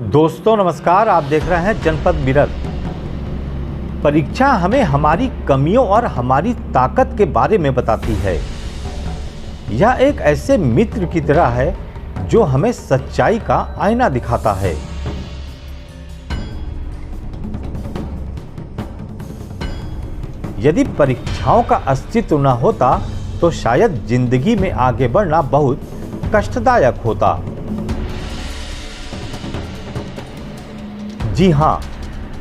दोस्तों नमस्कार, आप देख रहे हैं जनपद मिरर। परीक्षा हमें हमारी कमियों और हमारी ताकत के बारे में बताती है। यह एक ऐसे मित्र की तरह है जो हमें सच्चाई का आईना दिखाता है। यदि परीक्षाओं का अस्तित्व न होता तो शायद जिंदगी में आगे बढ़ना बहुत कष्टदायक होता। जी हाँ,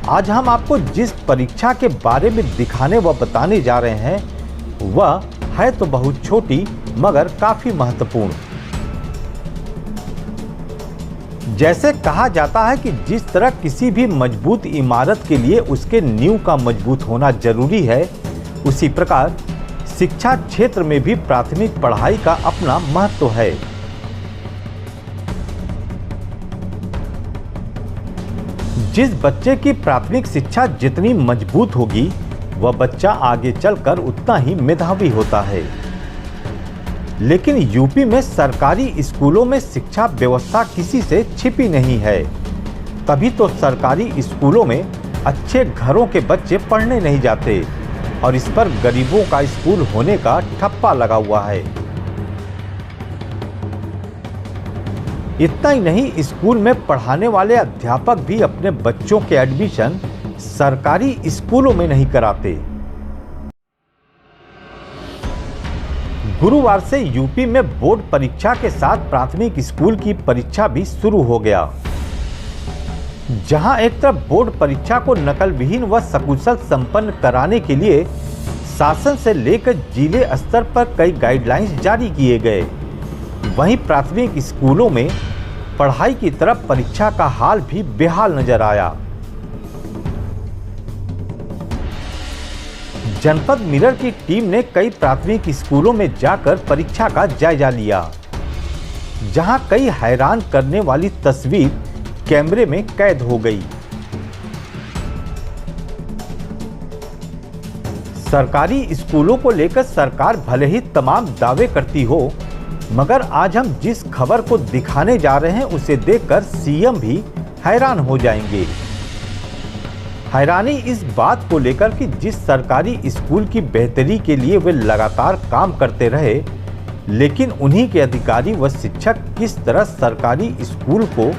आज हम आपको जिस परीक्षा के बारे में दिखाने व बताने जा रहे हैं वह है तो बहुत छोटी मगर काफी महत्वपूर्ण। जैसे कहा जाता है कि जिस तरह किसी भी मजबूत इमारत के लिए उसके नींव का मजबूत होना जरूरी है, उसी प्रकार शिक्षा क्षेत्र में भी प्राथमिक पढ़ाई का अपना महत्व है। जिस बच्चे की प्राथमिक शिक्षा जितनी मजबूत होगी वह बच्चा आगे चलकर उतना ही मेधावी होता है। लेकिन यूपी में सरकारी स्कूलों में शिक्षा व्यवस्था किसी से छिपी नहीं है। तभी तो सरकारी स्कूलों में अच्छे घरों के बच्चे पढ़ने नहीं जाते और इस पर गरीबों का स्कूल होने का ठप्पा लगा हुआ है। इतना ही नहीं, स्कूल में पढ़ाने वाले अध्यापक भी अपने बच्चों के एडमिशन सरकारी स्कूलों में नहीं कराते। गुरुवार से यूपी में बोर्ड परीक्षा के साथ प्राथमिक स्कूल की परीक्षा भी शुरू हो गया। जहां एक तरफ बोर्ड परीक्षा को नकल विहीन व सकुशल संपन्न कराने के लिए शासन से लेकर जिले स्तर पर कई गाइडलाइंस जारी किए गए, वहीं प्राथमिक स्कूलों में पढ़ाई की तरफ परीक्षा का हाल भी बेहाल नजर आया। जनपद मिरर की टीम ने कई प्राथमिक स्कूलों में जाकर परीक्षा का जायजा लिया, जहां कई हैरान करने वाली तस्वीर कैमरे में कैद हो गई। सरकारी स्कूलों को लेकर सरकार भले ही तमाम दावे करती हो, मगर आज हम जिस खबर को दिखाने जा रहे हैं उसे देखकर सीएम भी हैरान हो जाएंगे। हैरानी इस बात को लेकर कि जिस सरकारी स्कूल की बेहतरी के लिए वे लगातार काम करते रहे, लेकिन उन्हीं के अधिकारी व शिक्षक किस तरह सरकारी स्कूल को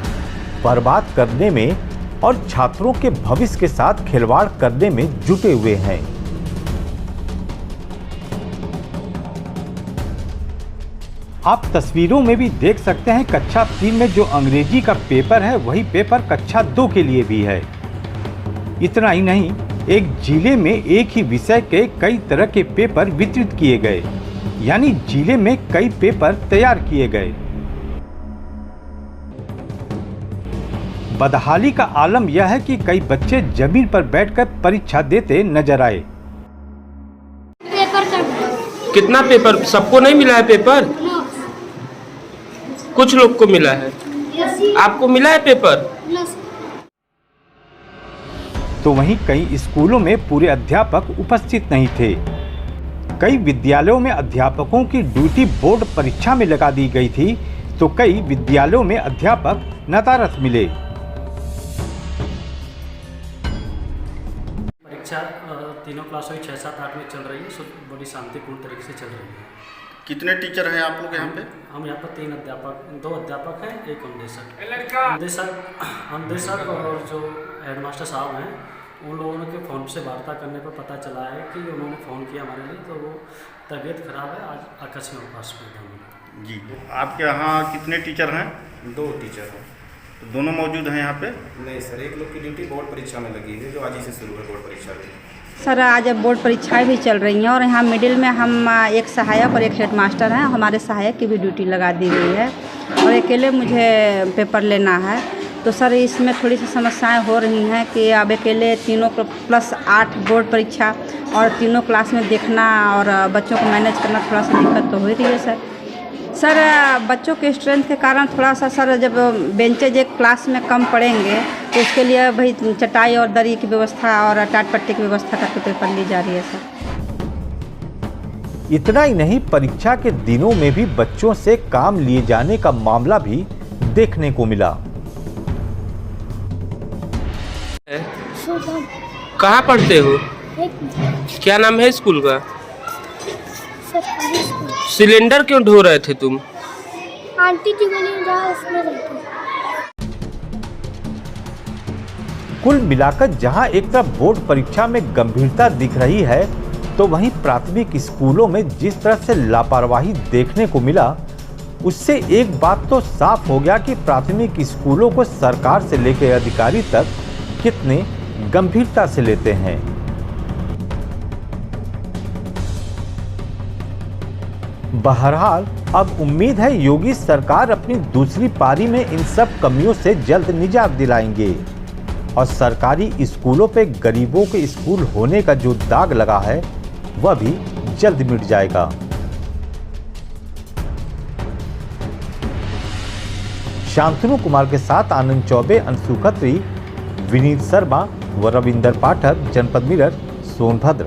बर्बाद करने में और छात्रों के भविष्य के साथ खिलवाड़ करने में जुटे हुए हैं। आप तस्वीरों में भी देख सकते हैं कक्षा 3 में जो अंग्रेजी का पेपर है वही पेपर कक्षा 2 के लिए भी है। इतना ही नहीं, एक जिले में एक ही विषय के कई तरह के पेपर वितरित किए गए, यानी जिले में कई पेपर तैयार किए गए। बदहाली का आलम यह है कि कई बच्चे जमीन पर बैठकर परीक्षा देते नजर आए। कितना पेपर? सबको नहीं मिला है पेपर? कुछ लोग को मिला है। आपको मिला है पेपर? तो वहीं कई स्कूलों में पूरे अध्यापक उपस्थित नहीं थे। कई विद्यालयों में अध्यापकों की ड्यूटी बोर्ड परीक्षा में लगा दी गई थी, तो कई विद्यालयों में अध्यापक नदारद मिले। परीक्षा तीनों क्लासों की 6, 7, 8 में चल रही है, बड़ी शांतिपूर्ण तरीके से चल रही है। कितने टीचर हैं आप लोग यहाँ पे? हम यहाँ पर 3 अध्यापक, 2 अध्यापक हैं, 1 अनुदेशक और जो हेडमास्टर साहब हैं, उन लोगों के फ़ोन से वार्ता करने पर पता चला है कि उन्होंने फ़ोन किया हमारे लिए, तो वो तबीयत खराब है, आज आकस्मिक अवकाश में जी। आपके यहाँ कितने टीचर हैं? 2 टीचर हैं। तो दोनों मौजूद हैं यहाँ पे? नहीं सर, एक लोग की ड्यूटी बोर्ड परीक्षा में लगी है, जो आज ही से शुरू है बोर्ड परीक्षा भी। सर आज बोर्ड परीक्षाएं भी चल रही हैं और यहाँ मिडिल में हम एक सहायक और एक हेडमास्टर हैं। हमारे सहायक की भी ड्यूटी लगा दी गई है और अकेले मुझे पेपर लेना है। तो सर इसमें थोड़ी सी समस्याएं हो रही हैं कि अब अकेले तीनों प्लस 8 बोर्ड परीक्षा और तीनों क्लास में देखना और बच्चों को मैनेज करना थोड़ा सा दिक्कत तो हो रही है सर। बच्चों के स्ट्रेंथ के कारण थोड़ा सा सर, जब बेंचेज एक क्लास में कम पड़ेंगे तो उसके लिए भाई चटाई और दरी की व्यवस्था और टाट पट्टी की व्यवस्था करके पेपर ली जा रही है सर। इतना ही नहीं, परीक्षा के दिनों में भी बच्चों से काम लिए जाने का मामला भी देखने को मिला। शुभम कहाँ पढ़ते हो? एक क्या नाम है स्कूल का? सरकारी स्कूल। सिलेंडर क्यों ढो रहे थे तुम? आंटी की गली में जहाँ उसमें रहती है। कुल मिलाकर जहां एक तरफ बोर्ड परीक्षा में गंभीरता दिख रही है, तो वहीं प्राथमिक स्कूलों में जिस तरह से लापरवाही देखने को मिला, उससे एक बात तो साफ हो गया कि प्राथमिक स्कूलों को सरकार से लेकर अधिकारी तक कितने गंभीरता से लेते हैं। बहरहाल अब उम्मीद है योगी सरकार अपनी दूसरी पारी में इन सब कमियों से जल्द निजात दिलाएंगे और सरकारी स्कूलों पे गरीबों के स्कूल होने का जो दाग लगा है वह भी जल्द मिट जाएगा। शांतनु कुमार के साथ आनंद चौबे, अंशु खत्री, विनीत शर्मा व रविंदर पाठक, जनपद मिरर, सोनभद्र।